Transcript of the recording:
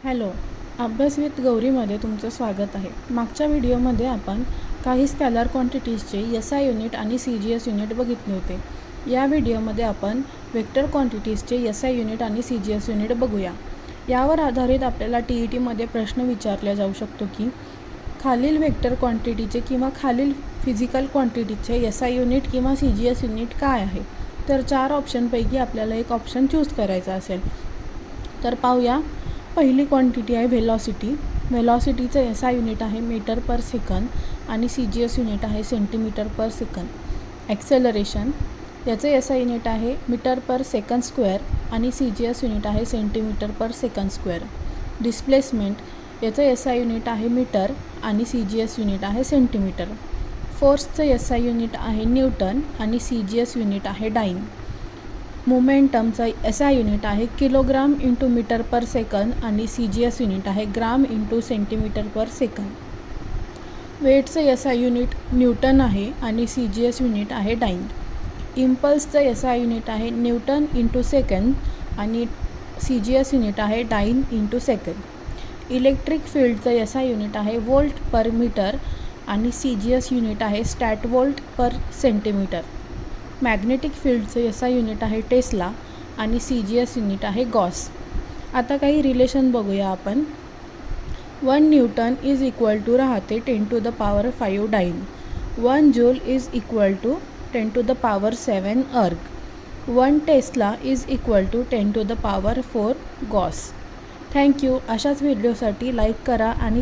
Hello, अभ्यास with गौरीमध्ये तुमचं स्वागत आहे. मागच्या व्हिडिओमध्ये आपण काही स्कॅलर क्वांटिटीजचे SI युनिट आणि CGS युनिट बघितले होते. या व्हिडिओमध्ये आपण वेक्टर क्वांटिटीजचे SI युनिट आणि CGS युनिट बघूया. यावर आधारित आपल्याला TETमध्ये प्रश्न विचारला जाऊ शकतो की खालील वेक्टर क्वांटिटीचे किंवा खालील फिजिकल क्वांटिटीचे SI युनिट किंवा CGS युनिट काय आहे. तर 4 ऑप्शनपैकी आपल्याला एक ऑप्शन चूज करायचा असेल. तर पाहूया. पहिली क्वांटिटी आहे व्हेलॉसिटी. व्हेलॉसिटीचं SI युनिट आहे मीटर पर सेकंद आणि CGS युनिट आहे सेंटीमीटर पर सेकंद. ॲक्सेलरेशन याचं SI युनिट आहे मीटर पर सेकंद स्क्वेअर आणि CGS युनिट आहे centimetre per second square. Displacement याचं SI युनिट आहे मीटर आणि CGS युनिट आहे सेंटीमीटर. फोर्सचं SI युनिट आहे न्यूटन आणि CGS युनिट आहे डाईन. मोमेंटमचा SI युनिट आहे kilogram into metre per second आणि CGS युनिट आहे ग्राम इंटू सेंटीमीटर पर सेकंद. वेटचं SI युनिट न्यूटन आहे आणि CGS युनिट आहे डाईन. इम्पल्सचं SI युनिट आहे न्यूटन इंटू सेकंद आणि CGS युनिट आहे डाईन इंटू सेकंद. इलेक्ट्रिक फील्डचं SI युनिट आहे वोल्ट पर मीटर आणि CGS युनिट आहे statvolt per centimetre. Magnetic फील्डचं SI युनिट आहे टेस्ला आणि CGS युनिट आहे गॉस. आता काही रिलेशन बघूया आपण. 1 न्यूटन इज इक्वल टू राहते 10⁵ dyne. 1 joule is equal to 10⁷ erg. 1 tesla is equal to 10⁴ gauss. Thank you. अशाच व्हिडिओसाठी लाईक करा आणि